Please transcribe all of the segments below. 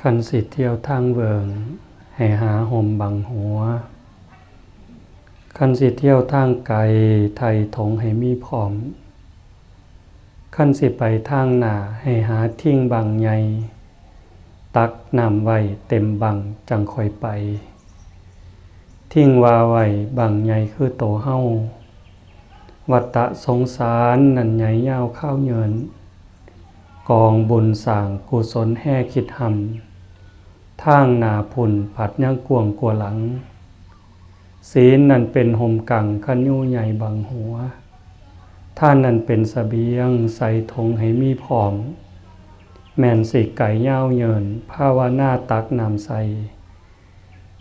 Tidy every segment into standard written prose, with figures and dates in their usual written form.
คันสิเที่ยวทางเวิงให้หาห่มบังหัวคันสิเที่ยวทางไกลไทยถงให้มีพร้อมคันสิไปทางหน้าให้หาทิ้งบังใหญ่ตักน้ำไว้เต็มบังจังค่อยไปทิ้งว่าไว้บังใหญ่คือโตเฮาวัฏฏะสงสารนั่นใหญ่ยาวข้าวเหยินกองบุญสร้างกุศลแห่คิดหำทางหนาพุ่นผัดยังกวงกัวหลังศีลนั่นเป็นห่มกังขันยูใหญ่บังหัวท่านนั่นเป็นเสบียงใส่ธงให้มีพร้อมแม่นสิไก่ย่าวเยินภาวนาตักน้ำใส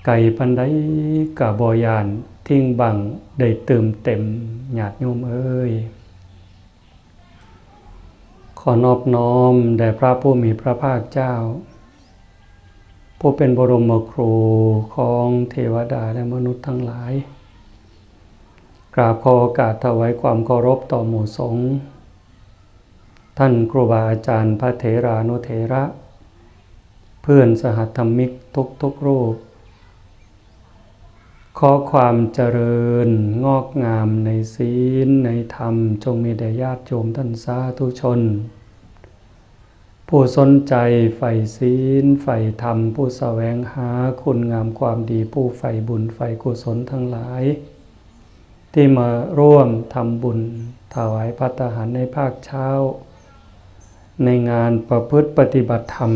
ไก่ปันไดกะบอยานทิ้งบังได้เติมเต็มญาติโยมเอ้ยขอนอบน้อมแด่พระผู้มีพระภาคเจ้าผู้เป็นบรมครูของเทวดาและมนุษย์ทั้งหลายกราบขอโอกาสถวายความเคารพต่อหมู่สงฆ์ท่านครูบาอาจารย์พระเถรานุเถระเพื่อนสหธรรมิกทุกรูปขอความเจริญงอกงามในศีลในธรรมจงมีแด่ญาติโยมท่านสาธุชนผู้สนใจใฝ่ศีลใฝ่ธรรมผู้แสวงหาคุณงามความดีผู้ใฝ่บุญใฝ่กุศลทั้งหลายที่มาร่วมทำบุญถวายภัตตาหารในภาคเช้าในงานประพฤติปฏิบัติธรรม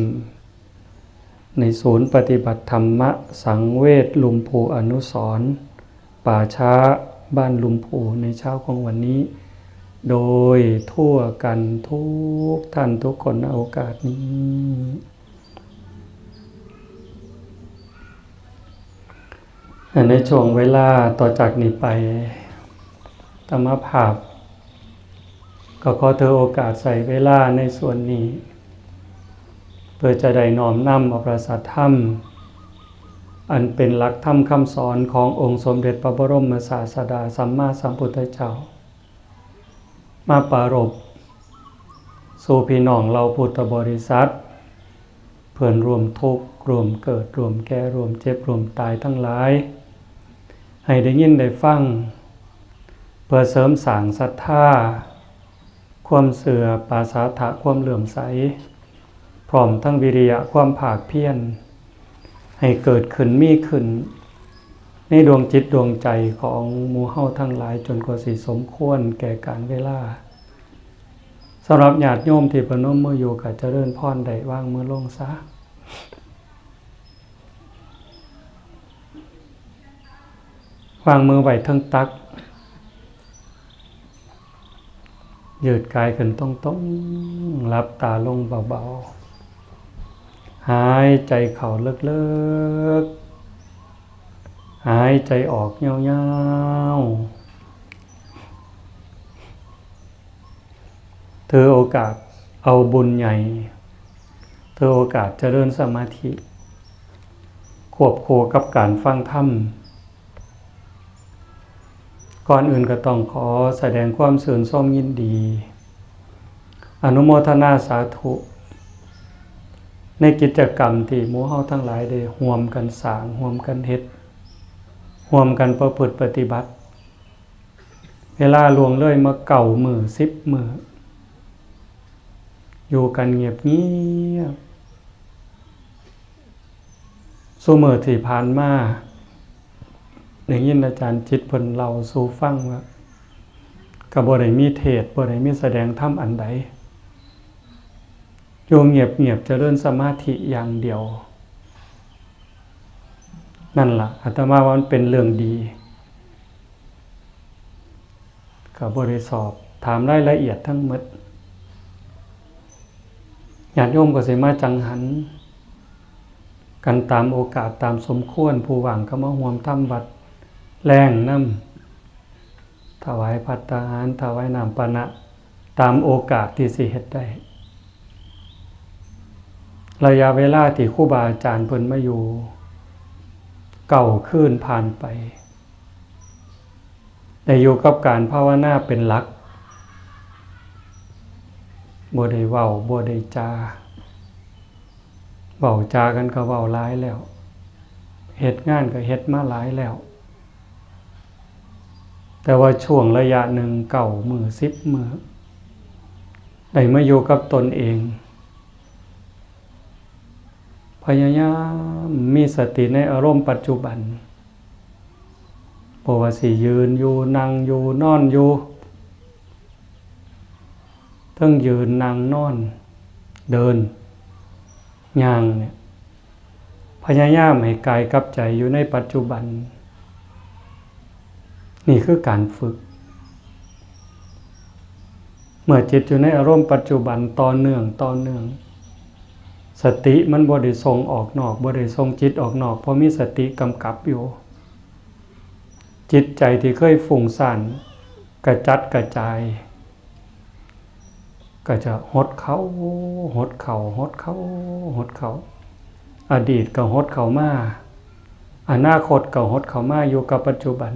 ในศูนย์ปฏิบัติธรรมสังเวชลุมพูอนุสรณ์ป่าช้าบ้านลุมพูในเช้าของวันนี้โดยทั่วกันทุกท่านทุกคนในโอกาสนี้ในช่วงเวลาต่อจากนี้ไปธรรมภาพก็ขอถือโอกาสใส่เวลาในส่วนนี้เพื่อจะได้น้อมนำเอาพระสัทธรรมอันเป็นหลักธรรมคำสอนขององค์สมเด็จพระบรมศาสดาสัมมาสัมพุทธเจ้ามาปรารภสู่พี่น้องเราพุทธบริษัทเพื่อนรวมทุกข์รวมเกิดรวมแก่รวมเจ็บรวมตายทั้งหลายให้ได้ยินได้ฟังเพื่อเสริมสร้างศรัทธาความเสื่อปาสาทะความเหลื่อมใสพร้อมทั้งวิริยะความภาคเพียรให้เกิดขึ้นมีขึ้นในดวงจิตดวงใจของหมู่เฮาทั้งหลายจนกว่าสิสมควรแก่กาลเวลาสำหรับญาติโยมที่ประนมมืออยู่ก็เจริญพรได้วางมือลงซะวางมือไว้ทั้งตักยืดกายขึ้นตรงๆหลับตาลงเบาๆหายใจเข้าลึกๆหายใจออกยาวๆถือโอกาสเอาบุญใหญ่ถือโอกาสเจริญสมาธิควบคู่กับการฟังธรรมก่อนอื่นก็ต้องขอแสดงความชื่นชมยินดีอนุโมทนาสาธุในกิจกรรมที่หมู่เฮาทั้งหลายได้ร่วมกันสร้างร่วมกันเฮ็ดร่วมกันประพฤติปฏิบัติเวลาล่วงเลยมา9 มื้อ10 มื้ออยู่กันเงียบๆซุมื้อที่ผ่านมาได้ยินอาจารย์จิตเพิ่นเล่าสู่ฟังว่าก็บ่ได้มีเทศน์บ่ได้มีแสดงธรรมอันใดอยู่เงียบๆเจริญสมาธิอย่างเดียวนั่นล่ะอาตมาว่ามันเป็นเรื่องดีก็บ่ได้สอบถามรายละเอียดทั้งหมดญาติโยมก็สิมาจังหันกันตามโอกาสตามสมควรผู้ว่างก็มาร่วมทำวัดแรงน้ำถวายภัตตาหารถวายน้ำปานะตามโอกาสที่สิเฮ็ดได้ระยะเวลาที่ครูบาอาจารย์เพิ่นมาอยู่9 คืนผ่านไปได้อยู่กับการภาวนาเป็นหลักบ่ได้เว้าบ่ได้จา เว้าจากันก็เว้าหลายแล้วเฮ็ดงานก็เฮ็ดมาหลายแล้วแต่ว่าช่วงระยะหนึ่ง9 มื้อ10 มื้อได้มาอยู่กับตนเองพยายามมีสติในอารมณ์ปัจจุบันบ่ว่าสิยืนอยู่นั่งอยู่นอนอยู่ทั้งยืนนั่งนอนเดินย่างเนี่ยพยายามให้กายกับใจอยู่ในปัจจุบันนี่คือการฝึกเมื่อจิตอยู่ในอารมณ์ปัจจุบันต่อเนื่องสติมันบ่ได้ส่งออกนอกบ่ได้ส่งจิตออกนอกเพราะมีสติกำกับอยู่จิตใจที่เคยฟุ้งซ่านกระจัดกระจายก็จะหดเข้าอดีตก็หดเข้ามาอนาคตก็หดเข้ามาอยู่กับปัจจุบัน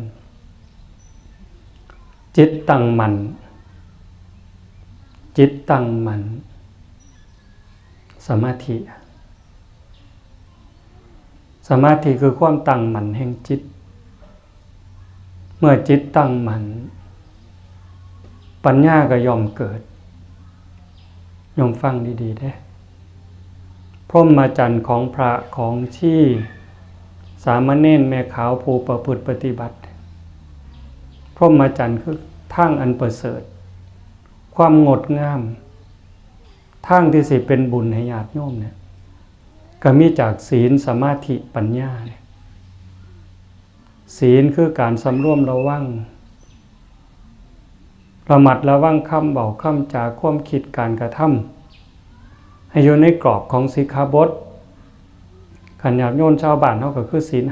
จิตตั้งมั่นสมาธิคือความตั้งมั่นแห่งจิตเมื่อจิตตั้งมั่นปัญญาก็ย่อมเกิดยอมฟังดีๆเด้พรหมจรรย์ของพระของที่สามเณรแม่ขาวผู้ประพฤติปฏิบัติพรหมจรรย์คือทางอันประเสริฐความงดงามทางที่สิเป็นบุญให้ญาติโยมเนี่ยก็มีจากศีลสมาธิปัญญาเนี่ยศีลคือการสำรวมระวังระมัดระวังคำเว้าคำจาความคิดการกระทำให้อยู่ในกรอบของสิกขาบทขันญาติโยมชาวบ้านเฮาก็คือศีล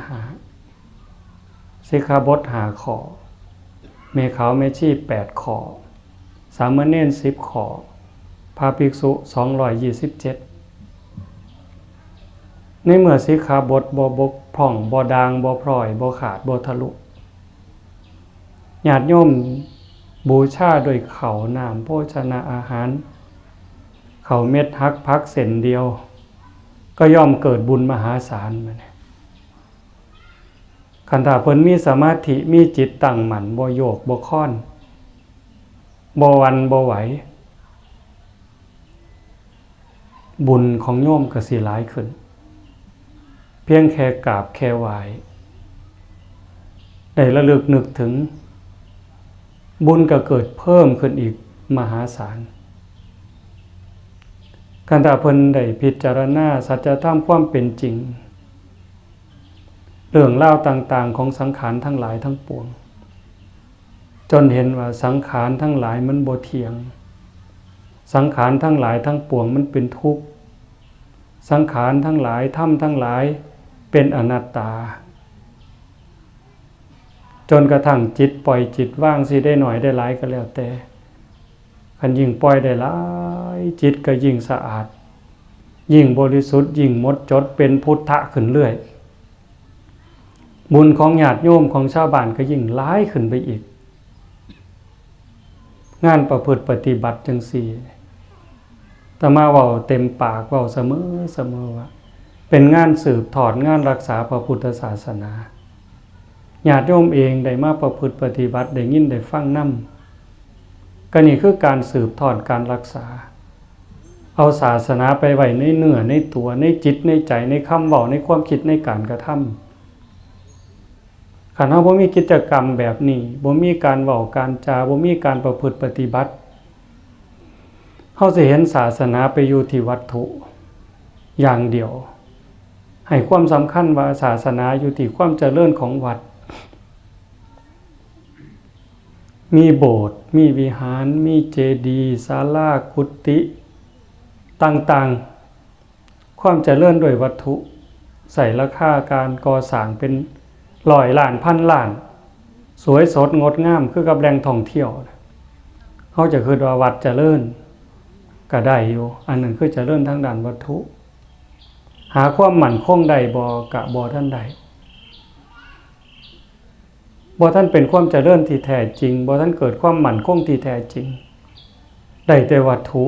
5สิกขาบท5ข้อแม่ขาวแม่ชี8ข้อสามเณร10ข้อพระภิกษุ227ในเมื่อสิกขาบทบ่บกพร่องบ่ด่างบ่พร่อยบ่ขาดบ่ทะลุญาติโยมบูชาด้วยข้าวน้ำโภชนะอาหารข้าวเม็ดฮักพักเส้นเดียวก็ย่อมเกิดบุญมหาศาลมาเนี่ยคันถ้าเพิ่นมีสมาธิมีจิตตั้งมั่นบ่โยกบ่ค้อนบ่หวั่นบ่ไหวบุญของโยมก็สิหลายขึ้นเพียงแค่กราบแค่ไหว้ได้ระลึกนึกถึงบุญก็เกิดเพิ่มขึ้นอีกมหาศาลคันถ้าเพิ่นได้พิจารณาสัจธรรมความเป็นจริงเรื่องราวต่างๆของสังขารทั้งหลายทั้งปวงจนเห็นว่าสังขารทั้งหลายมันบ่เที่ยงสังขารทั้งหลายทั้งปวงมันเป็นทุกข์สังขารทั้งหลายธรรมทั้งหลายเป็นอนัตตาจนกระทั่งจิตปล่อยจิตว่างสิได้หน่อยได้หลายก็แล้วแต่คันยิ่งปล่อยได้หลายจิตก็ยิ่งสะอาดยิ่งบริสุทธิ์ยิ่งหมดจดเป็นพุทธะขึ้นเรื่อยบุญของญาติโยมของชาวบ้านก็ยิ่งหลายขึ้นไปอีกงานประพฤติปฏิบัติจังซี่แต่มาเว้าเต็มปากเว้าเสมอว่าเป็นงานสืบทอดงานรักษาพระพุทธศาสนาญาติโยมเองได้มาประพฤติปฏิบัติได้ยินได้ฟังนำก็นี่คือการสืบทอดการรักษาเอาศาสนาไปไว้ในเนื้อในตัวในจิตในใจในคำเว้าในความคิดในการกระทำคันเฮาบ่มีกิจกรรมแบบนี้บ่มีการเว้าการจาบ่มีการประพฤติปฏิบัติเฮาสิเห็นศาสนาไปอยู่ที่วัตถุอย่างเดียวให้ความสำคัญว่าศาสนาอยู่ที่ความเจริญของวัดมีโบสถ์มีวิหารมีเจดีย์ศาลากุฏิต่างๆความเจริญด้วยวัตถุใส่ราคาการก่อสร้างเป็น100 ล้านพันล้านสวยสดงดงามคือกับแหล่งท่องเที่ยวเฮาจะคิดว่าวัดเจริญก็ได้อยู่อันนั้นคือเจริญทางด้านวัตถุหาความมั่นคงได้บ่ก็บ่ทันได้บ่ทันเป็นความเจริญที่แท้จริงบ่ทันเกิดความมั่นคงที่แท้จริงได้แต่วัตถุ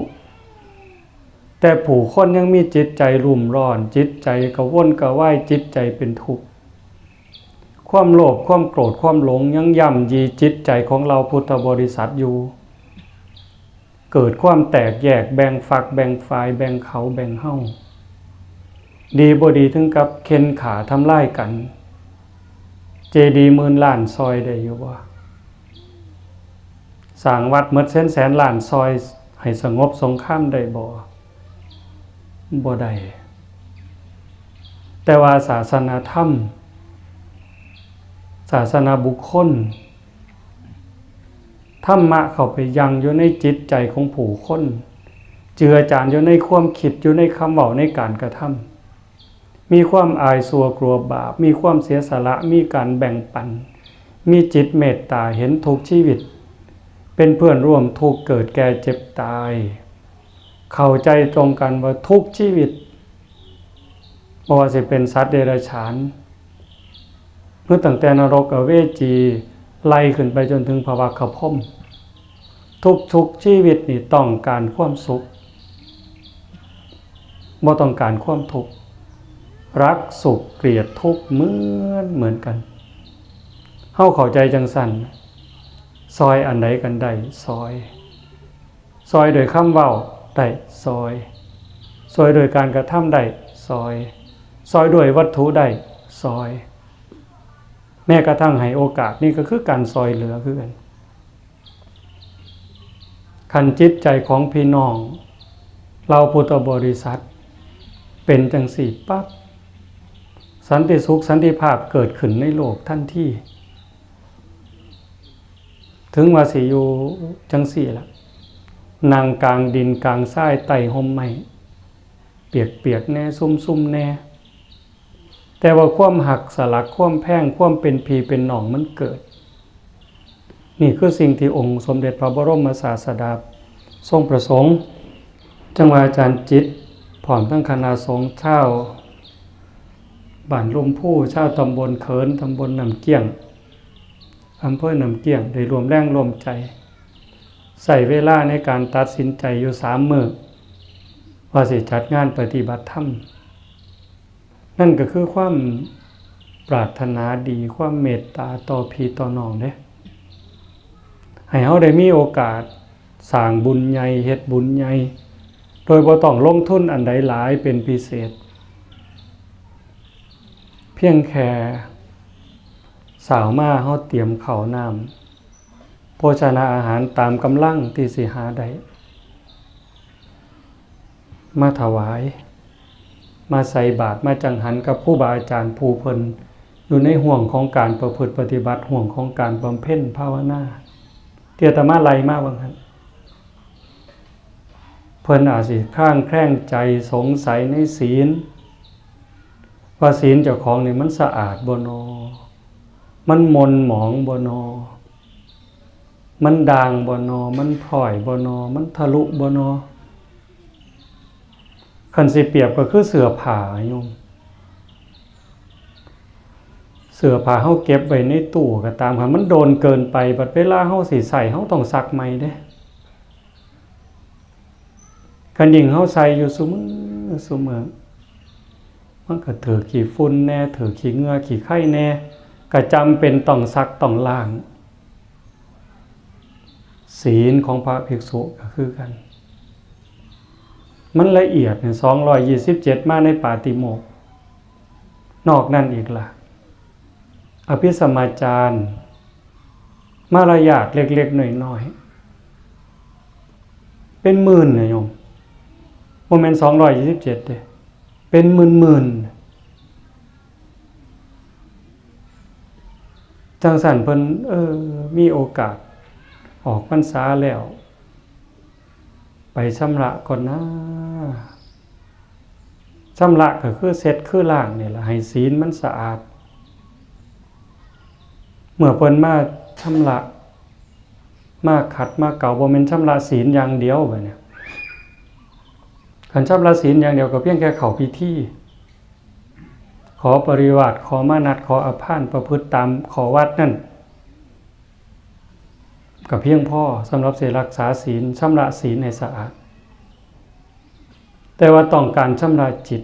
แต่ผู้คนยังมีจิตใจรุ่มร้อนจิตใจกระวนกระวายจิตใจเป็นทุกข์ความโลภความโกรธความหลงยังย่ำยีจิตใจของเราพุทธบริษัทอยู่เกิดความแตกแยกแบ่งฝักแบ่งฝ่ายแบ่งเขาแบ่งเฮ้าดีบ่ดีถึงกับเข็นขาทำลายกันเจดีย์10,000 ล้านซอยได้อยู่บ่สร้างวัดหมดแสนล้านซอยให้สงบสงครามได้บ่ได้แต่ว่าศาสนาธรรมศาสนาบุคคลธรรมะเข้าไปยังอยู่ในจิตใจของผู้คนเจือจานอยู่ในความคิดอยู่ในคำเว้าในการกระทำมีความอายสัวกลัวบาปมีความเสียสละมีการแบ่งปันมีจิตเมตตาเห็นทุกชีวิตเป็นเพื่อนร่วมทุกข์เกิดแก่เจ็บตายเข้าใจตรงกันว่าทุกชีวิตบ่ว่าสิเป็นสัตว์เดรัจฉานเมื่อตั้งแต่นรกอเวจีไล่ขึ้นไปจนถึงภวคพรหมทุกชีวิตนี่ต้องการความสุขบ่ต้องการความทุกข์รักสุขเกลียดทุกข์เหมือนกันเฮาเข้าใจจังซั่นซอยอันใดกันได้ซอยโดยคำเว้าได้ซอยโดยการกระทำได้ซอยโดยวัตถุได้ซอยแม้กระทั่งให้โอกาสนี่ก็คือการซอยเหลือคือกันคันจิตใจของพี่น้องเราพุทธบริษัทเป็นจังสี่ปั๊บสันติสุขสันติภาพเกิดขึ้นในโลกทันทีถึงว่าสิอยู่จังสี่ล่ะนางกลางดินกลางทรายไต่ห่มไม้เปียกแน่ซุ่มแน่แต่ว่าความหักสลักความแพ่งความเป็นพีเป็นหนองมันเกิดนี่คือสิ่งที่องค์สมเด็จพระบรมศาสดาทรงประสงค์จังหวะอาจารย์จิตพร้อมทั้งคณะสงฆ์ชาวบ้านลมพู่ชาวตำบลเขินตำบลน้ำเกี้ยงอำเภอน้ำเกี้ยงได้รวมแรงรวมใจใส่เวลาในการตัดสินใจอยู่3 มื้อว่าสิจัดงานปฏิบัติธรรมนั่นก็คือความปรารถนาดีความเมตตาต่อพี่ต่อน้องเด้ให้เฮาได้มีโอกาสสร้างบุญใหญ่เฮ็ดบุญใหญ่โดยบ่ต้องลงทุนอันใดหลายเป็นพิเศษเพียงแค่สาวมาเฮาเตรียมข้าวน้ำโภชนาอาหารตามกำลังที่สิหาได้มาถวายมาใส่บาตรมาจังหันกับผู้บาอาจารย์ผู้เพิ่นอยู่ในห่วงของการประพฤติปฏิบัติห่วงของการบำเพ็ญภาวนาที่อาตมาไล่มาว่างั้นเพิ่นอาจสิคลางแคลงใจสงสัยในศีลว่าศีลเจ้าของนี่มันสะอาดบ่นอมันมนหมองบ่นอมันด่างบ่นอมันพร่อยบ่นอมันทะลุบ่นอคันสิเปรียบก็คือเสื้อผ้าโยมเสื้อผ้าเฮาเก็บไว้ในตู้ก็ตามค่ะมันโดนเกินไปบัดเวลาเฮาสิใส่เฮาต้องซักใหม่เด้คันยิ่งเฮาใส่อยู่ซุมื้อมันก็ถือขี้ฝุ่นแน่ถือขี้เหงื่อขี้ไข้แน่ก็จำเป็นต้องซักต้องล้างศีลของพระภิกษุก็คือกันมันละเอียดเนี่ย227มาในปาติโมกข์นอกนั้นอีกล่ะอภิสมาจารมารยาทเล็กๆน้อยๆเป็นหมื่นนะโยมบ่แม่น227เด้เป็นหมื่นจังสั่นเพิ่นมีโอกาสออกพรรษาแล้วไปชำระก่อนนะชำระก็คือเซ็ตคือล้างนี่ล่ะให้ศีลมันสะอาดเมื่อเพิ่นมาชำระมาขัดมาเก่าบ่แม่นชำระศีลอย่างเดียวบัดนี้คันชำระศีลอย่างเดียวก็เพียงแค่เข้าพิธีขอปริวาสขอมานัดขออภานประพฤติตามขอวัดนั่นก็เพียงพอสำหรับสิรักษาศีลชำระศีลให้สะอาด แต่ว่าต้องการชำระจิต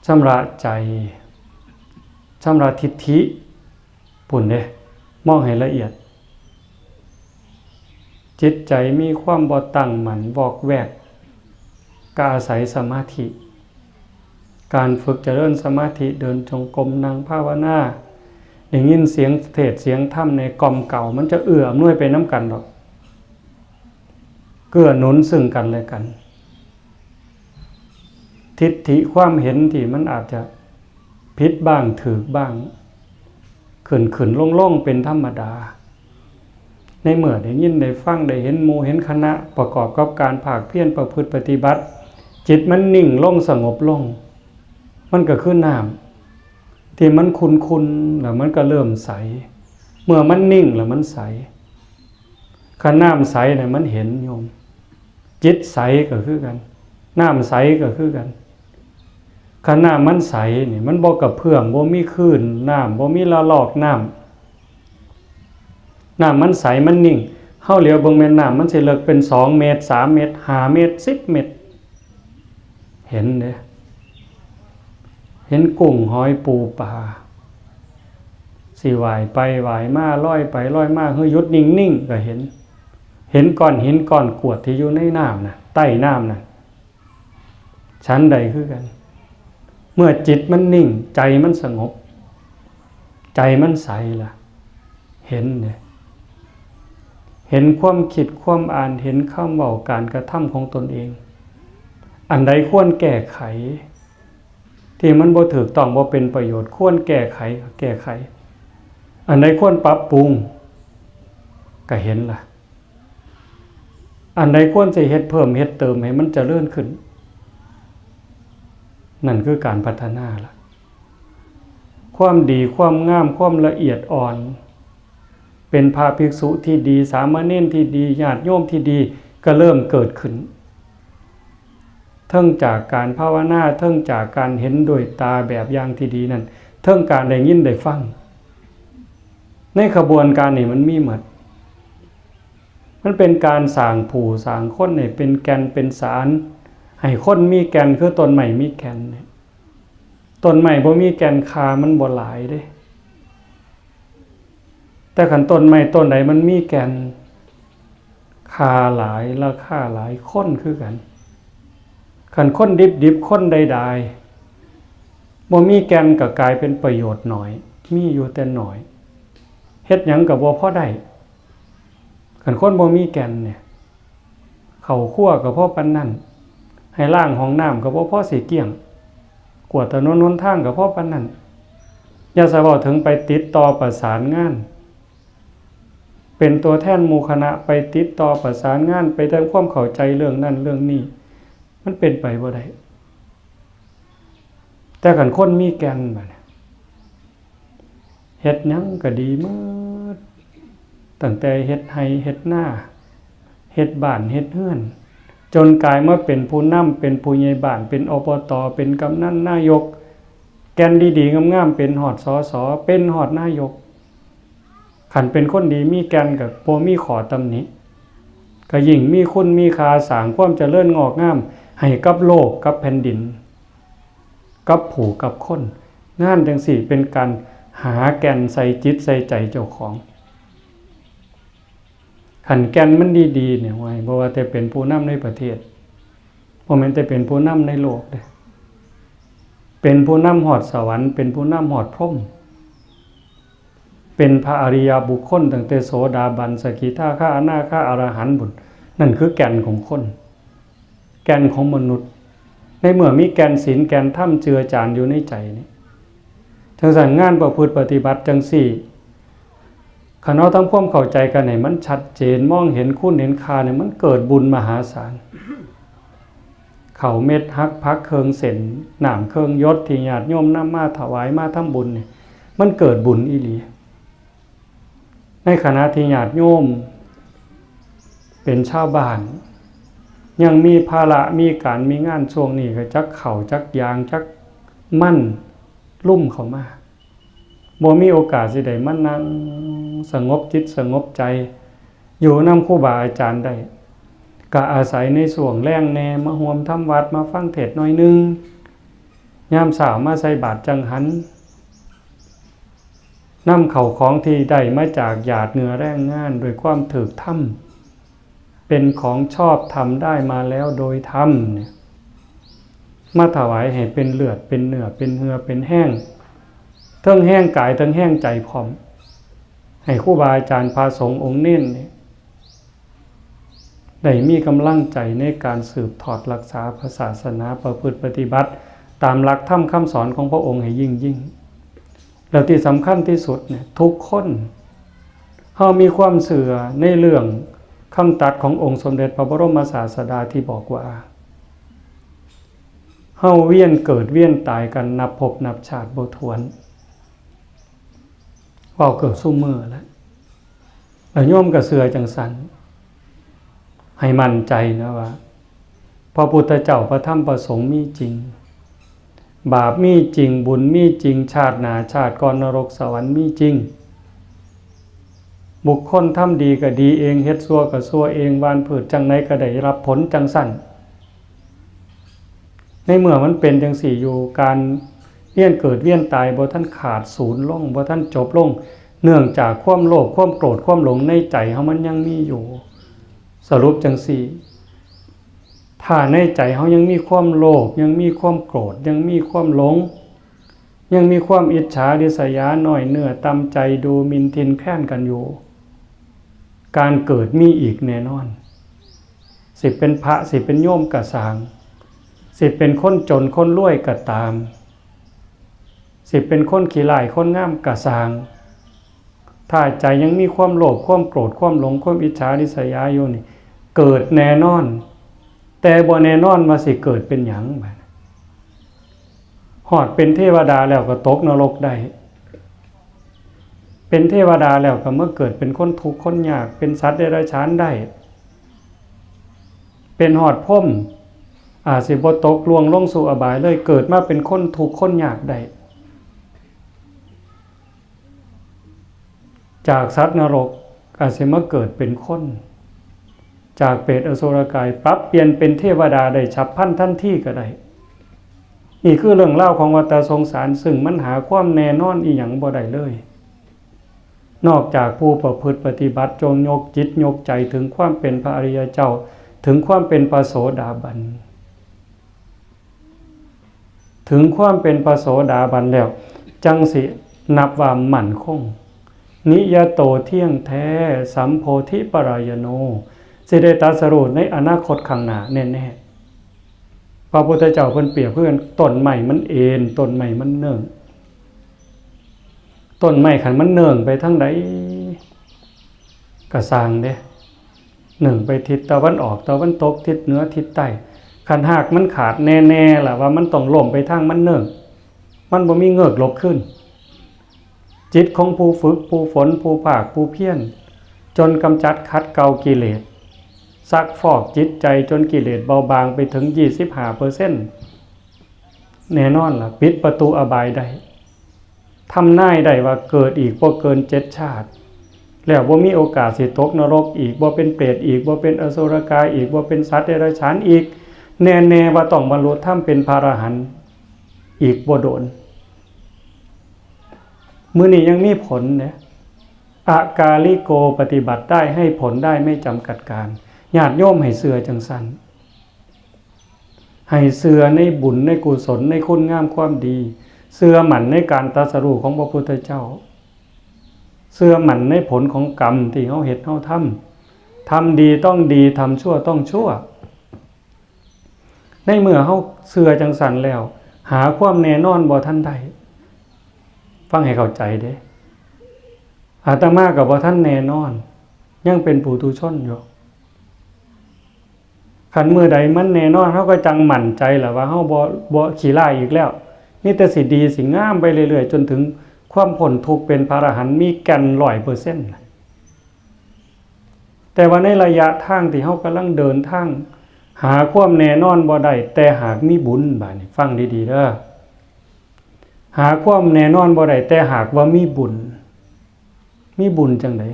ชำระใจชำระทิฏฐิปุ่นเด้มองให้ละเอียดจิตใจมีความบ่ตั้งมั่นวอกแวกก็อาศัยสมาธิการฝึกเจริญสมาธิเดินจงกรมนั่งภาวนาได้ยินเสียงเทศเสียงธรรมในกล่อมเก่ามันจะเอื้ออำนวยไปน้ำกันดอกเกื้อหนุนซึ่งกันและกันทิฏฐิความเห็นที่มันอาจจะผิดบ้างถูกบ้างขึ้นลงเป็นธรรมดาในเมื่อได้ยินได้ฟังได้เห็นหมู่เห็นคณะประกอบกับการภาคเพียรประพฤติปฏิบัติจิตมันนิ่งลงสงบลงมันก็คือน้ำที่มันขุ่นๆแล้วมันก็เริ่มใสเมื่อมันนิ่งแล้วมันใสคันน้ำใสเนี่ยมันเห็นโยมจิตใสก็คือกันน้ำใสก็คือกันคันน้ำมันใสนี่มันบ่กระเพื่อมบ่มีคลื่นน้ำบ่มีละลอกน้ำมันใสมันนิ่งเฮาเหลียวเบิ่งแม่น้ำมันสิเลิกเป็น2เมตร3เมตร5เมตร10เมตรเห็นเด้เห็นกุ้งหอยปูปลาสิว่ายไปว่ายมาลอยไปลอยมาคือหยุดนิ่งๆก็เห็นก้อนหินก้อนกรวดที่อยู่ในน้ำน่ะใต้น้ำน่ะชั้นใดคือกันเมื่อจิตมันนิ่งใจมันสงบใจมันใสล่ะเห็นเนี่ยเห็นความคิดความอ่านเห็นคำเว้าการกระทำของตนเองอันใดควรแก้ไขที่มันบ่ถูกต้องบ่เป็นประโยชน์ควรแก้ไขอันใดควรปรับปรุงก็เห็นล่ะอันใดควรสิเฮ็ดเพิ่มเฮ็ดเติมให้มันเจริญขึ้นนั่นคือการพัฒนาล่ะความดีความงามความละเอียดอ่อนเป็นพระภิกษุที่ดีสามเณรที่ดีญาติโยมที่ดีก็เริ่มเกิดขึ้นเทิงจากการภาวนาเทิงจากการเห็นโดยตาแบบอย่างที่ดีนั่นเทิงการได้ยินได้ฟังในขบวนการนี่มันมีหมดมันเป็นการสร้างผู้สร้างคนให้เป็นแก่นเป็นสารให้คนมีแก่นคือต้นไม้มีแก่นต้นไม้บ่มีแก่นคามันบ่หลายเด้แต่ขันต้นไม้ต้นใดมันมีแก่นคาหลายราคาหลายคนคือกันขันคนดิบคนใดๆบ่มีแก่นก็กลายเป็นประโยชน์หน่อยมีอยู่แต่หน่อยเฮ็ดหยังก็บ่พอได้ขันคนบ่มีแก่นเนี่ยเข้าครัวก็พอปานนั้นให้ล้างห้องน้ำก็บ่พอสิเกลี้ยงกวาดถนนหนทางก็พอปานนั้นอย่าสะเว้าถึงไปติดต่อประสานงานเป็นตัวแทนหมู่คณะไปติดต่อประสานงานไปทำความเข้าใจเรื่องนั้นเรื่องนี้มันเป็นไปบ่ได้แต่ขันคนมีแก่นบัดนี้เฮ็ดหยังก็ดีหมดตั้งแต่เฮ็ดไร่เฮ็ดนาเฮ็ดบ้านเฮ็ดเรือนจนกลายมาเป็นผู้นำเป็นผู้ใหญ่บ้านเป็นอบตเป็นกำนันนายกแก่นดีๆงามๆเป็นฮอดสสเป็นฮอดนายกขันเป็นคนดีมีแก่นก็บ่มีขอตำหนิก็ยิ่งมีคุณมีค่าสร้างความเจริญงอกงามให้กับโลกกับแผ่นดินกับผู้กับคนงานจังสี่เป็นการหาแก่นใส่จิตใส่ใจเจ้าของขันแก่นมันดีๆเนี่ยไว้บ่ว่าแต่เป็นผู้นำในประเทศบ่แม่นแต่เป็นผู้นำในโลกเด้เป็นผู้นำฮอดสวรรค์เป็นผู้นำฮอดพรหมเป็นพระอริยบุคคลตั้งแต่โสดาบันสกิทาคาอนาคาอรหันต์บุญนั่นคือแก่นของคนแก่นของมนุษย์ในเมื่อมีแก่นศีลแก่นธรรมเจือจานอยู่ในใจนี่จังซั่นงานประพฤติปฏิบัติจังซี่คันเราทำความเข้าใจกันให้มันชัดเจนมองเห็นคุณเห็นค่าเนี่ยมันเกิดบุญมหาศาลเข้าเม็ดฮักพักเคิงเส้นน้ำเคิงยศที่ญาติโยมนำมาถวายมาทำบุญเนี่ยมันเกิดบุญอีหลีในขณะที่ญาติโยมเป็นชาวบ้านยังมีภาระมีการมีงานช่วงนี้ก็จักเข่าจักยางจักมั่นลุ่มเข้ามาบ่มีโอกาสสิได้มานั่งสงบจิตสงบใจอยู่นำครูบาอาจารย์ได้ ก็อาศัยในส่วงแรงแน่มาห่วมทำวัดมาฟังเทศน์หน่อยนึงยามสาวมาใส่บาตรจังหันนำเข่าของที่ได้มาจากหยาดเหงื่อแรงงานโดยความถึกธรรมเป็นของชอบทำได้มาแล้วโดยธรรมเนี่ยมาถวายให้เป็นเลือดเป็นเนื้อเป็นเหือเป็นแห้งทั้งแห้งกายทั้งแห้งใจพร้อมให้ครูบาอาจารย์พระสงฆ์องค์เน้นเนี่ยได้มีกำลังใจในการสืบทอดรักษาพระศาสนาประพฤติปฏิบัติตามหลักธรรมคำสอนของพระองค์ให้ยิ่งแล้วที่สำคัญที่สุดเนี่ยทุกคนเฮามีความเชื่อในเรื่องคำตรัสขององค์สมเด็จพระบรมศาสดาที่บอกว่าเฮาเวียนเกิดเวียนตายกันนับภพนับชาติบ่ถ้วนเว้าเกิดซุมื้อแล้วโยมก็เชื่อจังซั่นให้มั่นใจนะว่าพระพุทธเจ้าพระธรรมพระสงฆ์มีจริงบาปมีจริงบุญมีจริงชาติหน้าชาติก่อนนรกสวรรค์มีจริงบุคคลทำดีก็ดีเองเฮ็ดชั่วก็ชั่วเองวานผืดจังไหนก็ได้รับผลจังสั่นในเมื่อมันเป็นจังสี่อยู่การเวียนเกิดเวียนตายบ่ท่านขาดศูนย์ลงบ่ท่านจบลงเนื่องจากความโลภความโกรธความหลงในใจเฮามันยังมีอยู่สรุปจังสี่ถ้าในใจเฮายังมีความโลภยังมีความโกรธยังมีความหลงยังมีความอิจฉาริษยาน้อยเนื้อตำใจดูหมิ่นทินแค้นกันอยู่การเกิดมีอีกแน่นอนสิเป็นพระสิเป็นโยมก็สร้างสิเป็นคนจนคนรวยก็ตามสิเป็นคนขี้ร้ายคนงามก็สร้างถ้าใจยังมีความโลภความโกรธความหลงความอิจฉาริษยาอยู่นี่เกิดแน่นอนแต่บ่แน่นอนว่าสิเกิดเป็นหยังบัดฮอดเป็นเทวดาแล้วก็ตกนรกได้เป็นเทวดาแล้วก็เมื่อเกิดเป็นคนทุกข์คนยากเป็นสัตว์เดรัจฉานได้เป็นฮอดพรหมอาจสิบ่ตกล่วงลงสู่อบายเลยเกิดมาเป็นคนทุกข์คนยากได้จากสัตว์นรกอาจสิมาเกิดเป็นคนจากเปรตอสุรกายปรับเปลี่ยนเป็นเทวดาได้ฉับพลันทันทีก็ได้นี่คือเรื่องเล่าของวัฏสงสารซึ่งมันหาความแน่นอนอีหยังบ่ได้เลยนอกจากผู้ประพฤติปฏิบัติจงยกจิตยกใจถึงความเป็นพระอริยเจ้าถึงความเป็นพระโสดาบันถึงความเป็นพระโสดาบันแล้วจังสินับว่ามั่นคงนิยโตเที่ยงแท้สัมโพธิปรายโนสิได้ตรัสรู้ในอนาคตข้างหน้าแน่ๆพระพุทธเจ้าเพิ่นเปรียบเพื่อนต้นไม้มันเอ็นต้นไม้มันเนื่องต้นไม้คันมันเนื่องไปทางใดก็สร้างเด้หนึ่งไปทิศตะวันออกตะวันตกทิศเหนือทิศใต้คันหากมันขาดแน่ๆล่ะว่ามันต้องล่มไปทางมันเนื่องมันบ่มีเงือกลบขึ้นจิตของผู้ฝึกผู้ฝนผู้ภาคผู้เพียรจนกำจัดขัดเกลากิเลสซักฟอกจิตใจจนกิเลสเบาบางไปถึง 25% แน่นอนล่ะปิดประตูอบายได้ทำนายได้ว่าเกิดอีกบ่เกิน7ชาติแล้วบ่มีโอกาสสิตกนรกอีกบ่เป็นเปรตอีกบ่เป็นอสุรกายอีกบ่เป็นสัตว์เดรัจฉานอีกแน่ๆว่าต้องบรรลุธรรมเป็นพระอรหันต์อีกบ่โดนมื้อนี้ยังมีผลนะอากาลิโกปฏิบัติได้ให้ผลได้ไม่จำกัดการญาติโยมให้เชื่อจังซั่นให้เชื่อในบุญในกุศลในคุณงามความดีเชื่อมั่นในการตรัสรู้ของพระพุทธเจ้าเชื่อมั่นในผลของกรรมที่เฮาเฮ็ดเฮาทำดีต้องดีทำชั่วต้องชั่วในเมื่อเฮาเชื่อจังซั่นแล้วหาความแน่นอนบ่ทันได้ฟังให้เข้าใจเด้อาตมาก็บ่ทันแน่นอนยังเป็นปุถุชนอยู่คันมื้อใดมันแน่นอนเฮาก็จังมั่นใจล่ะว่าเฮาบ่ขี้ร้ายอีกแล้วมีแต่สิดีสิงามไปเรื่อยๆจนถึงความพ้นทุกข์เป็นพระอรหันต์มีแก่น 100% แต่ว่าในระยะทางที่เฮากำลังเดินทางหาความแน่นอนบ่ได้แต่หากมีบุญบาดนี้ฟังดีๆเด้อหาความแน่นอนบ่ได้แต่หากว่ามีบุญจังได๋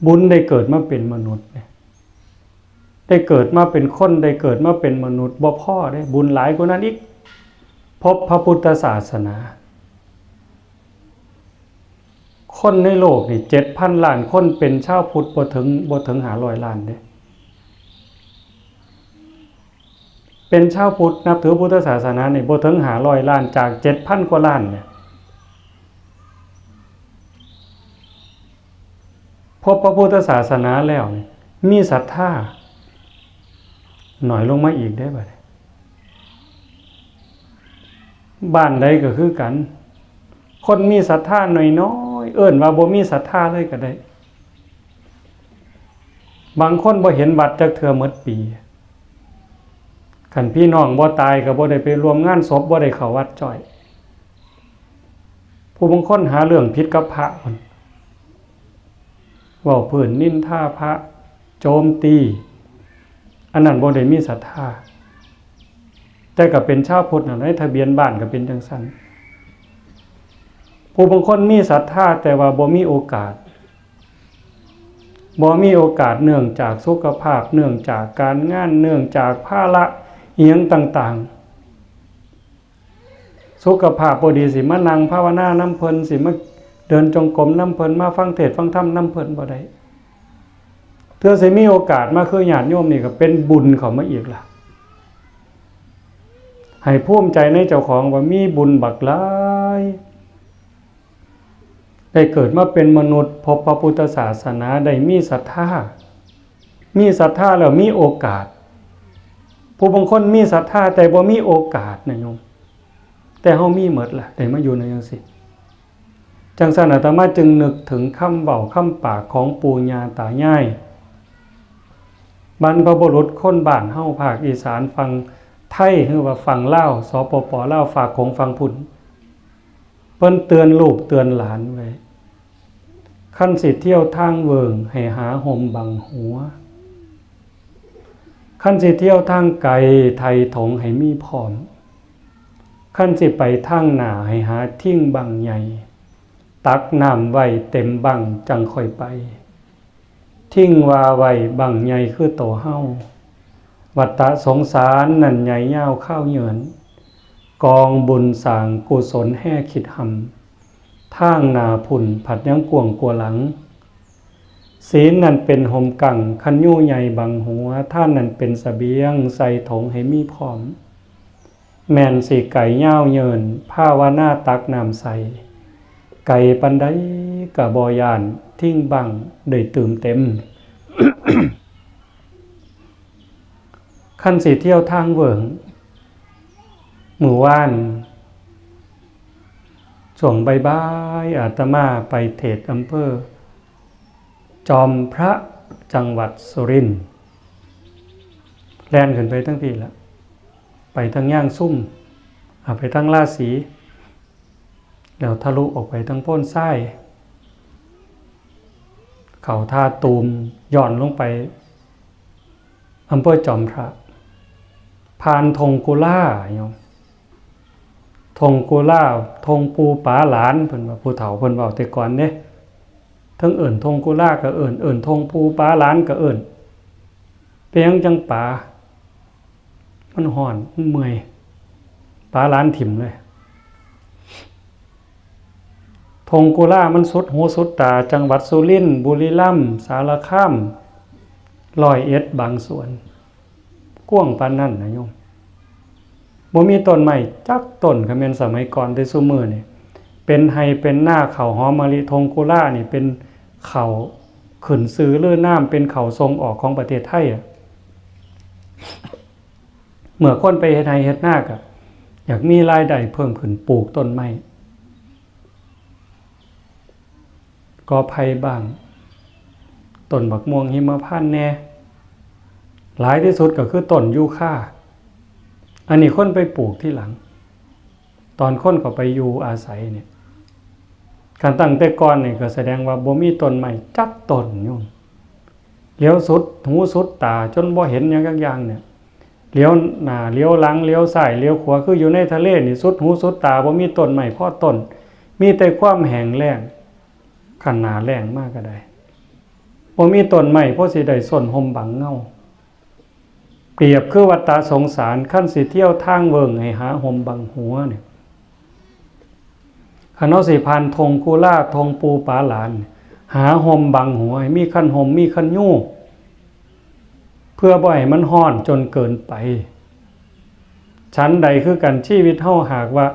บุญได้เกิดมาเป็นมนุษย์ ได้เกิดมาเป็นคนได้เกิดมาเป็นมนุษย์บ่พอได้บุญหลายกว่านั้นอีกพบพระพุทธศาสนาคนในโลกนี่ 7,000 ล้านคนเป็นชาวพุทธบ่ถึง500 ล้านเด้เป็นชาวพุทธนับถือพุทธศาสนานี่บ่ถึง500 ล้านจาก 7,000 กว่าล้านเนี่ยพบพระพุทธศาสนาแล้วนี่มีศรัทธาหน่อยลงมาอีกได้บัดนี้บ้านใดก็คือกันคนมีศรัทธาน้อยๆเอิ้นว่าบ่มีศรัทธาเลยก็ได้บางคนบ่เห็นวัดจักเทื่อหมดปีคันพี่น้องบ่ตายก็บ่ได้ไปร่วมงานศพบ่ได้เข้าวัดจ้อยผู้บางคนหาเรื่องผิดกับพระพุ่นเว้าพื้นนินทาพระโจมตีอันนั้นบ่ได้มีศรัทธาแต่ก็เป็นชาวพุทธในทะเบียนบ้านก็เป็นจังซั่นผู้บางคนมีศรัทธาแต่ว่าบ่มีโอกาสเนื่องจากสุขภาพเนื่องจากการงานเนื่องจากภาระอีหยังต่างๆสุขภาพบ่ดีสิมานั่งภาวนานำเพิ่นสิมาเดินจงกรมนำเพิ่นมาฟังเทศน์ฟังธรรมนำเพิ่นบ่ได้เพื่อสิมีโอกาสมาคือญาติโยมนี่ก็เป็นบุญเข้ามาอีกล่ะให้ภูมิใจในเจ้าของว่ามีบุญบักหลายได้เกิดมาเป็นมนุษย์พบพระพุทธศาสนาได้มีศรัทธาแล้วมีโอกาสผู้บางคนมีศรัทธาแต่บ่มีโอกาสนะโยมแต่เฮามีหมดล่ะได้มาอยู่ในจังซี่จังซั่นอาตมาจึงนึกถึงคำเว้าคำปากของปู่ย่าตายายบรรพบุรุษคนบ้านเฮาภาคอีสานฟังไทยหรือว่าฟังลาวสปปลาวฝากของฟังพุทธเพิ่นเตือนลูกเตือนหลานไว้คันสิเที่ยวทางเวิงให้หาห่มบังหัวคันสิเที่ยวทางไกลไทยถงให้มีพร้อมคันสิไปทางหน้าให้หาทิ้งบังใหญ่ตักน้ำไว้เต็มบังจังค่อยไปทิ้งว่าไว้บังใหญ่คือโตเฮาวัฏฏะสงสารนั่นใหญ่ยาวข้าวเหยือนกองบุญสร้างกุศลแห่คิดหำทางนาพุ่นผัดยังกวงกัวหลังศีลนั่นเป็นห่มกังคันยู่ใหญ่บังหัวท่านนั่นเป็นเสบียงใส่ถงให้มีพร้อมแม่นสิไก่ย่าวเยินผ้าวานาตักน้ำใสไก่ปันไดกะบอยานทิ้งบังได้ตื่มเต็ม คันสิเที่ยวทางเวิงมื้อวานช่วงบ่ายๆอาตมาไปเทศน์อำเภอจอมพระจังหวัดสุรินทร์แล่นขึ้นไปทั้งพี่ละไปทางย่างซุ่มไปทางราศีแล้วทะลุออกไปทางโพ้นไส้เขาท่าตูมย่อนลงไปอำเภอจอมพระผ่านธงกุล่าโยมธงกุล่าธงปูป๋าหลานเพิ่นว่าผู้เฒ่าเพิ่นเว้าแต่ก่อนเด้ทั้งเอิ้นธงกุล่าก็เอิ้นธงปูป๋าหลานก็เอิ้นเปียงจังป๋ามันฮ้อนมันเมื่อยป๋าหลานถิ่มเลยธงกุล่ามันสุดหูสุดตาจังหวัดสุรินทร์บุรีรัมย์สารคาม101บางส่วนกว้างปานนั้นนะโยมบ่มีต้นไม้จักต้นก็แม่นสมัยก่อนแต่ซุมื้อนี่เป็นไร่เป็นนาข้าวหอมมะลิธงกุล่านี่เป็นข้าวขึ้นชื่อลือน้ำเป็นข้าวส่งออกของประเทศไทยเมื่อคนไปเฮ็ดไร่เฮ็ดนาก็อยากมีรายได้เพิ่มขึ้นปลูกต้นไม้กอไผ่บ้างต้นบักม่วงหิมพานต์แน่หลายที่สุดก็คือต้นยูคาอันนี้คนไปปลูกที่หลังตอนคนก็ไปอยู่อาศัยเนี่ยการตั้งแต่ก่อนนี่ก็แสดงว่าบ่มีต้นไม้จักต้นโยมเลี้ยวสุดหูสุดตาจนบ่เห็นหยังจักอย่างเนี่ยเลี้ยวหน้าเลี้ยวหลังเลี้ยวซ้ายเลี้ยวขวาคืออยู่ในทะเลนี่สุดหูสุดตาบ่มีต้นไม้พอต้นมีแต่ความแห้งแล้งคันหน้าแล้งมากก็ได้บ่มีต้นไม้พอสิได้ส้นห่มบังเงา เปรียบคือวัฏฏะสงสารขั้นสิเที่ยวทางเวิงให้หาห่มบังหัวเนี่ยขันเอาสิพันธงกุล่าธงปูปาหลานหาห่มบังหัวให้มีคันห่มมีคันยู่เพื่อบ่ให้มันฮ้อนจนเกินไปชั้นใดคือกันชีวิตเฮาหากว่า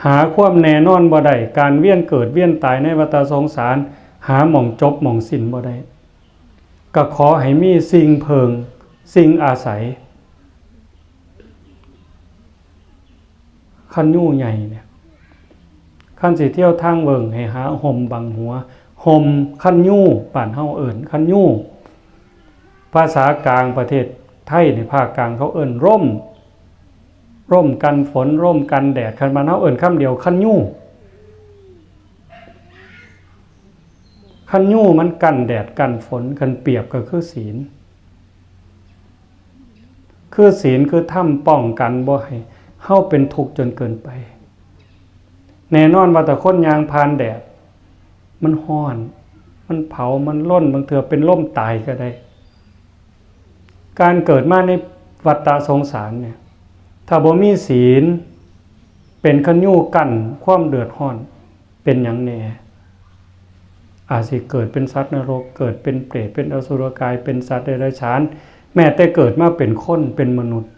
หาความแน่นอนบ่ได้การเวียนเกิดเวียนตายในวัฏสงสารหาหม่องจบหม่องสิ้นบ่ได้ก็ขอให้มีสิ่งเพิงสิ่งอาศัยคันยู่ใหญ่เนี่ยคันสิเที่ยวทางเวิงให้หาห่มบังหัวห่มคันยู่บ้านเฮาเอิ้นคันยู่ภาษากลางประเทศไทยในภาคกลางเขาเอิ้นร่มกันฝนร่มกันแดดคันบ้านเฮาเอิ้นคำเดียวคันยู่คันยู่มันกันแดดกันฝนกันเปรียบก็คือศีลคือถ้ำป้องกันบ่ให้เฮาเป็นทุกข์จนเกินไปแน่นอนว่าแต่คนยางพานแดดมันร้อนมันเผามันร่นบางเทื่อเป็นล่มตายก็ได้การเกิดมาในวัฏฏะสงสารเนี่ยถ้าบ่มีศีลเป็นคันยู่กั้นความเดือดร้อนเป็นหยังแน่อาจสิเกิดเป็นสัตว์นรกเกิดเป็นเปรตเป็นอสุรกายเป็นสัตว์เดรัจฉานแม้แต่เกิดมาเป็นคนเป็นมนุษย์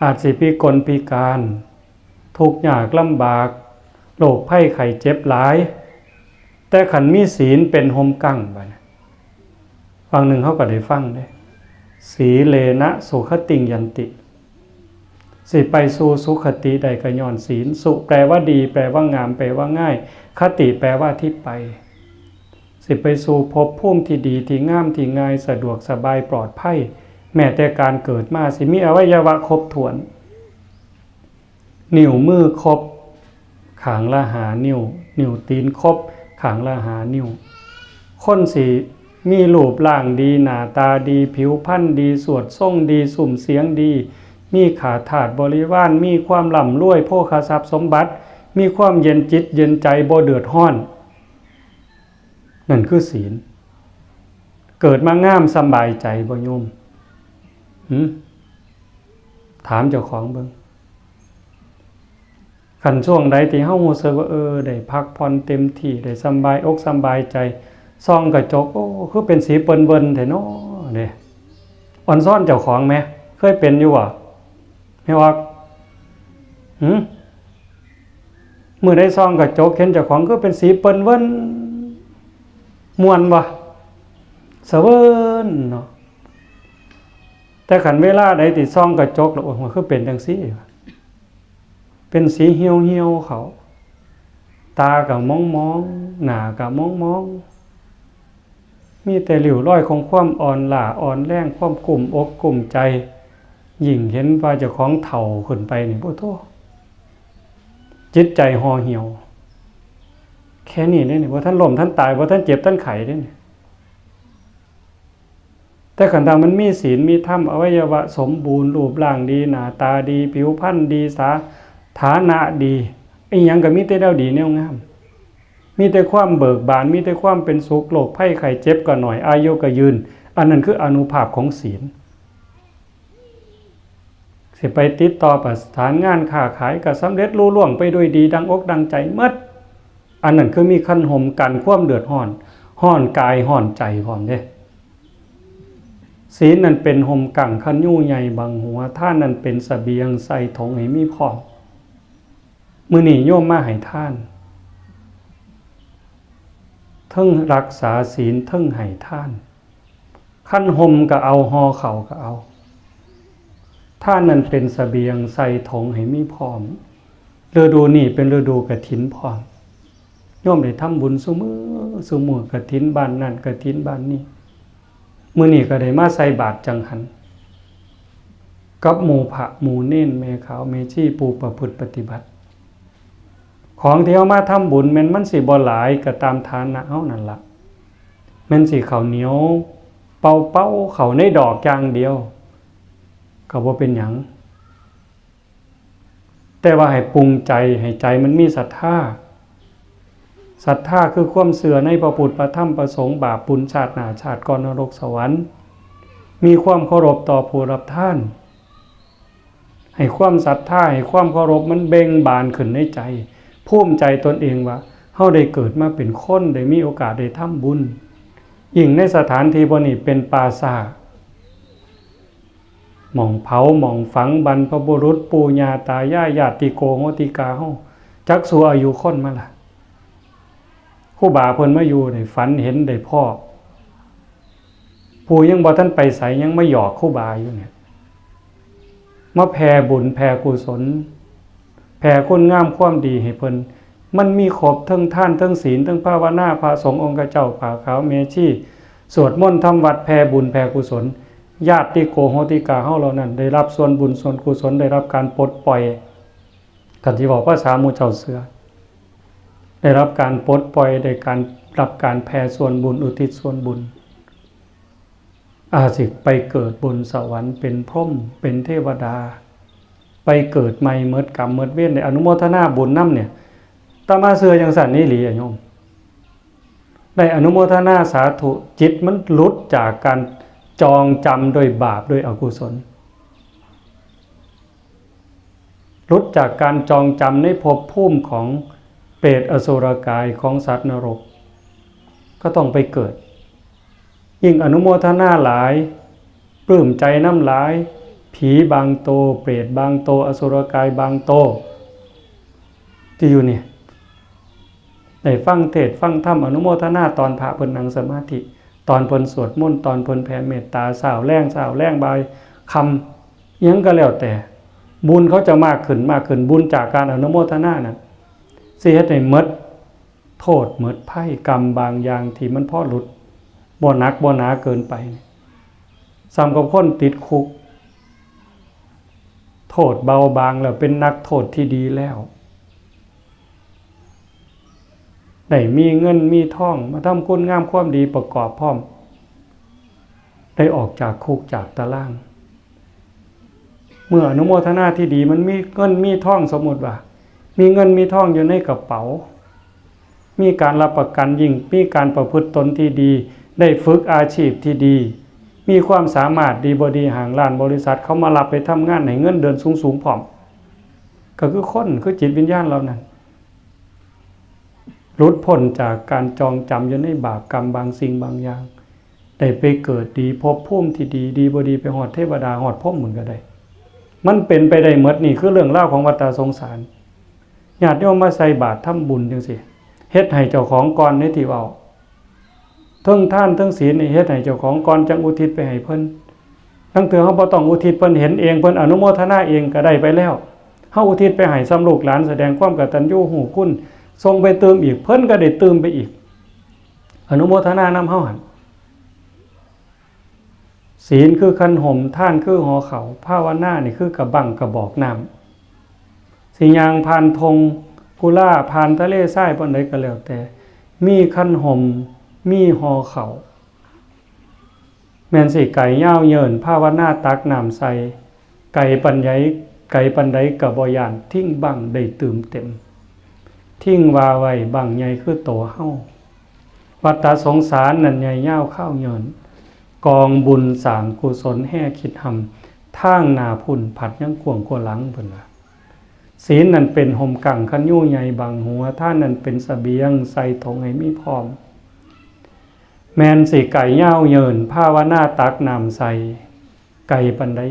อาจสิพิกลพิการทุกข์ยากลำบากโรคภัยไข้เจ็บหลายแต่ขันมีศีลเป็นห่มกั้งบัดฟังหนึ่งเขาก็ได้ฟังได้สีเลนะสุขติงยันติสิไปสู่สุขติได้ก็ย้อนศีลสุแปลว่าดีแปลว่างามแปลว่าง่ายคติแปลว่าที่ไปสิไปสู่ภพภูมิที่ดีที่งามที่ง่ายสะดวกสบายปลอดภัยแม้แต่การเกิดมาสิมีอวัยวะครบถ้วนนิ้วมือครบขางละหานิ้วตีนครบขางละหานิ้วคนสิมีรูปร่างดีหน้าตาดีผิวพรรณดีสวดทรงดีสุ่มเสียงดีมีขาถาดบริวารมีความร่ำรวยโภคทรัพย์สมบัติมีความเย็นจิตเย็นใจบ่เดือดร้อนนั่นคือศีลเกิดมางามสบายใจบ่โยมถามเจ้าของเบิ่งคันช่วงใดที่เฮารู้สึกว่าได้พักผ่อนเต็มที่ได้สบายอกสบายใจส่องกระจกคือเป็นสีเปิ้นๆแท้เนาะเด้อ่อนซ่อนเจ้าของแม่เคยเป็นอยู่บ่แม่ว่ามื้อใดส่องกระจกเห็นเจ้าของคือเป็นสีเปิ้นเวิ้นม่วนบ่เสวินเนาะแต่ขันเวลาใดที่ส่องกระจกแล้วมันคือเป็นจังซี่เป็นสีเหี่ยวๆเขาตาก็มองหน้าก็มองมีแต่หลิ่วรอยของความอ่อนล้าอ่อนแรงความกลุ่มอกกลุ่มใจยิ่งเห็นว่าเจ้าของเฒ่าขึ้นไปนี่โอ้โธ่จิตใจห่อเหี่ยวแค่นี้นี่บ่ทันล้มทันตายบ่ทันเจ็บทันไข้เด้นี่แต่ขันทางมันมีศีลมีธรรมอวัยวะสมบูรณ์รูปร่างดีหน้าตาดีผิวพรรณดีฐานะดีอีหยังก็มีแต่แนวดีแนวงามมีแต่ความเบิกบานมีแต่ความเป็นสุขโรคภัยไข้เจ็บก็หน่อยอายุก็ยืนอันนั้นคืออานุภาพของศีลสิไปติดต่อประสานงานค้าขายก็สำเร็จลุล่วงไปด้วยดีดังอกดังใจหมดอันนั้นคือมีคันห่มกันความเดือดร้อนกายร้อนใจพร้อมเด้ศีลนั้นเป็นห่มกั่งคันยู่ใหญ่บังหัวท่านนั้นเป็นเสบียงใส่ถุงให้มีพร้อมมื้อนี้โยมมาให้ท่านเทิงรักษาศีลเทิงให้ท่านคันห่มก็เอาห่อข้าวก็เอาท่านนั้นเป็นเสบียงใส่ถุงให้มีพร้อมฤดูนี้เป็นฤดูกฐินพร้อมโยมได้ทำบุญซุมื้อกฐินบ้านนั้นกฐินบ้านนี้มื้อนี้ก็ได้มาใส่บาตรจังหันกับหมู่พระหมู่เน้นแม่ขาวแม่ชีผู้ประพฤติปฏิบัติของที่เอามาทำบุญแม่นมันสิบ่หลายก็ตามฐานะเฮานั่นล่ะแม่นสิข้าวเหนียวเป่าๆเข้าในดอกอย่างเดียวก็บ่เป็นหยังแต่ว่าให้ปรุงใจให้ใจมันมีศรัทธาคือความเชื่อในพระพุทธพระธรรมพระสงฆ์บาปบุญชาติหน้าชาติก่อนนรกสวรรค์มีความเคารพต่อผู้รับทาน ให้ความศรัทธาให้ความเคารพมันเบ่งบานขึ้นในใจภูมิใจตนเองว่าเฮาได้เกิดมาเป็นคนได้มีโอกาสได้ทำบุญยิ่งในสถานที่บ่นี้เป็นปราสาทหม่องเผาหม่องฝังบรรพบุรุษปู่ย่าตายายญาติโกโหติกาเฮาจักสู่อายุคนมาล่ะครูบาเพิ่นมาอยู่ได้ฝันเห็นได้พ่อปู่ยังบ่ทันไปไสยังมาหยอกครูบาอยู่เนี่ยมาแผ่บุญแผ่กุศลแผ่คุณงามความดีให้เพิ่นมันมีครบทั้งทานทั้งศีลทั้งภาวนาพระสงฆ์องค์เจ้าผาขาวเมชีสวดมนต์ทำวัดแผ่บุญแผ่กุศลญาติโกโหติกาเฮาเหล่านั้นได้รับส่วนบุญส่วนกุศลได้รับการปลดปล่อยกันที่บอกภาษาหมู่เจ้าเสือได้รับการปลดปล่อยได้การรับการแผ่ส่วนบุญอุทิศส่วนบุญอาสิไปเกิดบนสวรรค์เป็นพรหมเป็นเทวดาไปเกิดใหม่เมิดกรรมเมิดเวรในอนุโมทนาบุญนำเนี่ยตามาเสือจังสั่นนี่หลีโยมได้อนุโมทนาสาธุจิตมันหลุดจากการจองจำโดยบาปโดยอกุศลหลุดจากการจองจำในภพภูมิของเปรตอสุรกายของสัตว์นรกก็ต้องไปเกิดยิ่งอนุโมทนาหลายปลื้มใจน้ำหลายผีบางโตเปรตบางโตอสุรกายบางโตที่อยู่นี่ได้ฟังเทศน์ฟังธรรมอนุโมทนาตอนพระเพิ่นนั่งสมาธิตอนเพิ่นสวดมนต์ตอนเพิ่นแผ่เมตตาสาวแรงบายคำอิหยังก็แล้วแต่บุญเขาจะมากขึ้นบุญจากการอนุโมทนานั้นสิเฮ็ดให้หมดโทษหมดภัยกรรมบางอย่างที่มันพอหลุดบ่หนักบ่หนาเกินไปซ้ำกับคนติดคุกโทษเบาบางแล้วเป็นนักโทษที่ดีแล้วได้มีเงินมีทองมาทำคุณงามความดีประกอบพร้อมได้ออกจากคุกจากตารางเมื่ออนุโมทนาที่ดีมันมีเงินมีทองสมมุติว่ามีเงินมีทองอยู่ในกระเป๋ามีการรับประกันยิ่งมีการประพฤติตนที่ดีได้ฝึกอาชีพที่ดีมีความสามารถดีบดีห่างล้านบริษัทเขามารับไปทำงานให้เงินเดือนสูงพร้อมก็คือคนคือจิตวิญญาณเรานั้นหลุดพ้นจากการจองจำอยู่ในบาปกรรมบางสิ่งบางอย่างได้ไปเกิดดีพบภูมิที่ดีบดีไปหอดเทวดาหอดพรหมเหมือนก็ได้มันเป็นไปได้หมดนี่คือเรื่องเล่าของวัฏสงสารญาติโยมมาใส่บาตรทำบุญจังซี่เฮ็ดให้เจ้าของก่อนในที่เว้าทั้งทานทั้งศีลนี่เฮ็ดให้เจ้าของก่อนจังอุทิศไปให้เพิ่นทั้งเถื่อเฮาบ่ต้องอุทิศเพิ่นเห็นเองเพิ่นอนุโมทนาเองก็ได้ไปแล้วเฮาอุทิศไปให้ซ้ำลูกหลานแสดงความกตัญญูหูคุณส่งไปเติมอีกเพิ่นก็ได้เติมไปอีกอนุโมทนานำเฮาหั่นศีลคือคันห่มทานคือหอเขาภาวนานี่คือกระบังกระบอกน้ำสิยางผ่านธงกุล่าผ่านทะเลทรายปานใดก็แล้วแต่มีคันห่มมีหอเขาแม่นสิไก่ย่าวเยินภาวนาตักน้ำใส่ไก่ปันใดก็บ่ย่านทิ้งบังได้ตื่มเต็มทิ้งว่าไว้บังใหญ่คือโตเฮาวัฏสงสารนั่นใหญ่ยาวข้าวเยินกองบุญสร้างกุศลแห่คิดหำทางหน้าพุ่นผัดยังกวงกว่าหลังเพิ่นว่าศีลนั่นเป็นห่มกังคันยู่ใหญ่บังหัวท่านนั่นเป็นเสบียงใส่ถงให้มีพร้อมแม่นสิไก่ย่าวเยินภาวนาตักน้ำใส่ไก่ปันใด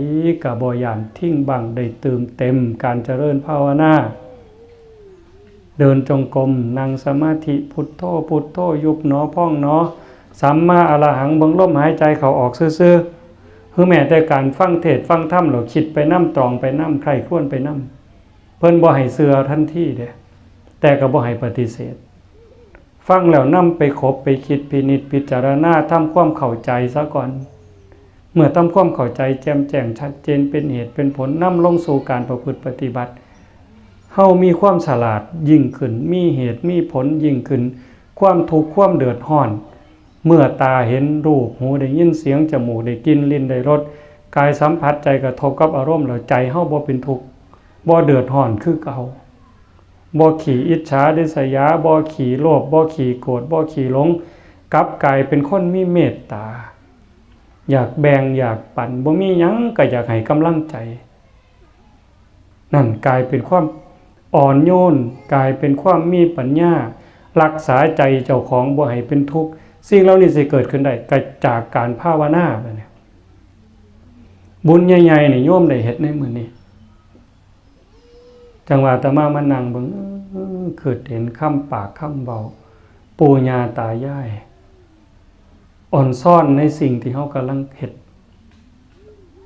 ก็บ่ย่านทิ้งบังได้เติมเต็มการเจริญภาวนาเดินจงกรมนั่งสมาธิพุทโธพุทโธยุบหนอพองหนอสัมมาอรหังเบิ่งลมหายใจเข้าออกซื่อๆคือแม้แต่การฟังเทศน์ฟังธรรมเราคิดไปนำตรองไปนำใครควรไปนำเพิ่นบ่ให้เชื่อทันทีเด้แต่ก็บ่ให้ปฏิเสธฟังแล้วนำไปคบไปคิดพินิจพิจารณาทำความเข้าใจซะก่อนเมื่อทำความเข้าใจแจ่มแจ้งชัดเจนเป็นเหตุเป็นผลนำลงสู่การประพฤติปฏิบัติเฮามีความฉลาดยิ่งขึ้นมีเหตุมีผลยิ่งขึ้นความทุกข์ความเดือดร้อนเมื่อตาเห็นรูปหูได้ยินเสียงจมูกได้กลิ่นลิ้นได้รสกายสัมผัสใจกระทบกับอารมณ์แล้วใจเฮาบ่เป็นทุกข์บ่เดือดร้อนคือเก่าบ่ขี้อิจฉาริษยาบ่ขี้โลภบ่ขี้โกรธบ่ขี้หลงกลับกลายเป็นคนมีเมตตาอยากแบ่งอยากปันบ่มีหยังก็อยากให้กำลังใจ นั่นกลายเป็นความอ่อนโยนกลายเป็นความมีปัญญารักษาใจเจ้าของบ่ให้เป็นทุกข์สิ่งเหล่านี้สิเกิดขึ้นได้ก็จากการภาวนาแบบนี้บุญใหญ่ๆนี่โยมได้เฮ็ดในมื้อนี้จังหวะอาตมานั่งเบิ่งคือเห็นคำปากคำเว้าปู่ย่าตายายอ่อนซ่อนในสิ่งที่เฮากำลังเฮ็ด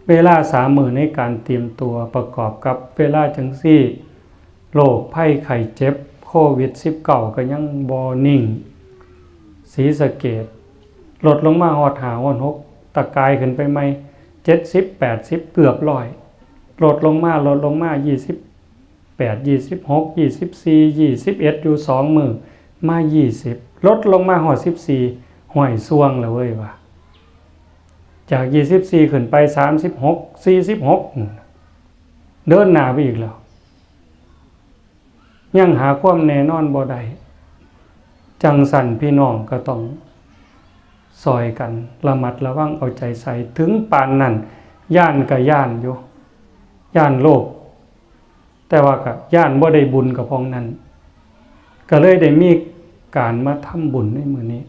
เวลา3 มื้อในการเตรียมตัวประกอบกับเวลาจังซี่โรคภัยไข้เจ็บโควิด19ก็ยังบ่นิ่งศรีสะเกษลดลงมาฮอด5ฮอด6ตะกายขึ้นไปใหม่70 80เกือบ100ลดลงมา28 26 24 21อยู่2มื้อมา20ลดลงมาฮอด14ห้อยซ่วงแล้วเว้ยว่าจาก24ขึ้นไป36 46เดินหน้าไปอีกแล้วยังหาความแน่นอนบ่ได้จังสั่นพี่น้องก็ต้องซอยกันระมัดระวังเอาใจใส่ถึงปานนั้นย่านก็ย่านอยู่ย่านโลกแต่ว่าก็ย่านบ่ได้บุญกับพองนั้นก็เลยได้มีการมาทำบุญในมื้อนี้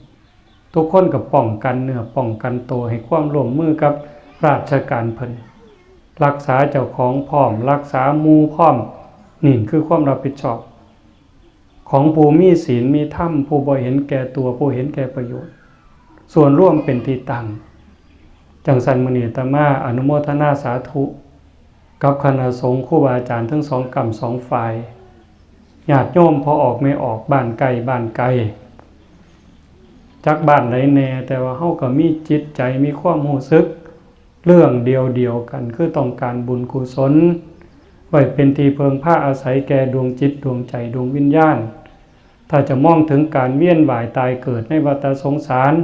ทุกคนก็ป้องกันเนื้อป้องกันตัวให้ความร่วมมือกับราชการเพิ่นรักษาเจ้าของพร้อมรักษาหมู่พร้อมนี่คือความรับผิดชอบของผู้มีศีลมีธรรมผู้บ่เห็นแก่ตัวผู้เห็นแก่ประโยชน์ส่วนร่วมเป็นที่ตั้งจังสันมื้อนี้อาตมาอนุโมทนาสาธุกับคณะสงฆ์ครูบาอาจารย์ทั้ง2กรรม2ฝ่ายญาติโยมพอออกไม่ออกบ้านไกลบ้านไกลจักบ้านไหนแน่แต่ว่าเฮาก็มีจิตใจมีความรู้สึกเรื่องเดียวกันคือต้องการบุญกุศลไว้เป็นที่เพิงพาอาศัยแก่ดวงจิตดวงใจดวงวิญญาณถ้าจะมองถึงการเวียนว่ายตายเกิดในวัฏสงสาร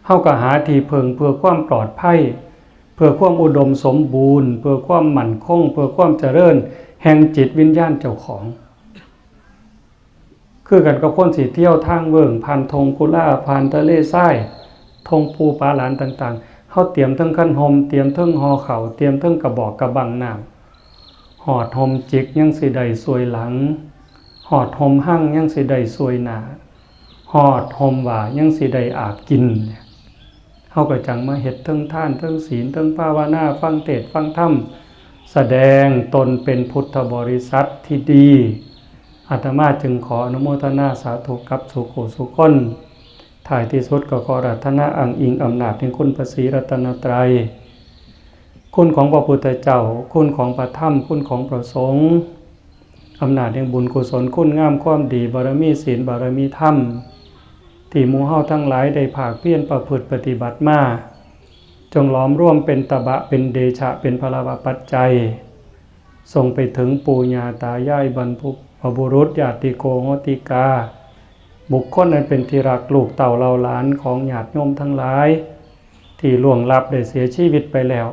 เฮาก็หาที่เพิงเพื่อความปลอดภัยเพื่อความอุดมสมบูรณ์เพื่อความมั่นคงเพื่อความเจริญแห่งจิตวิญญาณเจ้าของคือกันกับคนสิเที่ยวทางเวิงผ่านทงกุลาผ่านทะเลทรายทงภูผาหลานต่างๆเฮาเตรียมทั้งคันห่มเตรียมทั้งห่อข้าวเตรียมทั้งกระบอกกระบังน้ำหอดห่มจิกยังสิได้สวยหลังหอดห่มหั่งยังสิได้สวยหน้าหอดห่มหว่ายังสิได้อาบกินเฮาก็จังมาเฮ็ดทั้งทานทั้งศีลทั้งภาวนาฟังเทศน์ฟังธรรมแสดงตนเป็นพุทธบริษัทที่ดีอาตมาจึงขออนุโมทนาสาธุกับสุโขสุคนท้ายที่สุดก็ขออาราธนาอ้างอิงอำนาจแห่งคุณพระศรีรัตนตรัยคุณของพระพุทธเจ้าคุณของพระธรรมคุณของพระสงฆ์อำนาจแห่งบุญกุศลคุณงามความดีบารมีศีลบารมีธรรมที่หมู่เฮาทั้งหลายได้ภาคเพียรประพฤติปฏิบัติมาจงล้อมร่วมเป็นตบะเป็นเดชะเป็นพลวปัจจัยส่งไปถึงปู่ย่าตายายบรรพบุรุษญาติโกโหติกาบุคคลนั้นเป็นที่รักลูกเต่าเราหลานของญาติโยมทั้งหลายที่ล่วงลับได้เสียชีวิตไปแล้ว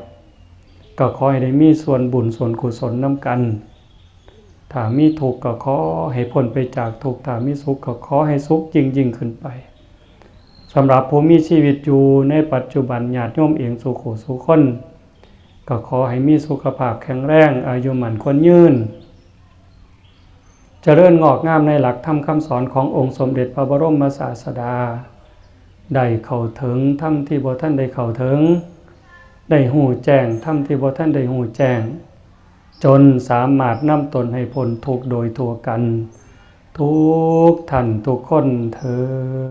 ก็ขอให้ได้มีส่วนบุญส่วนกุศลนำกันถ้ามีทุกข์ก็ขอให้พ้นไปจากทุกข์ถ้ามีสุขก็ขอให้สุขยิ่งขึ้นไปสำหรับผู้มีชีวิตอยู่ในปัจจุบันญาติโยมเองสุขสุขคนก็ขอให้มีสุขภาพแข็งแรงอายุมั่นควรยืนเจริญงอกงามในหลักธรรมคำสอนขององค์สมเด็จพระบรมศาสดาได้เข้าถึงธรรมที่บ่ท่านได้เข้าถึงได้หูแจ้งธรรมที่บ่ท่านได้หูแจ้งจนสามารถนำตนให้พ้นทุกข์โดยทั่วกันทุกท่านทุกคนเถิด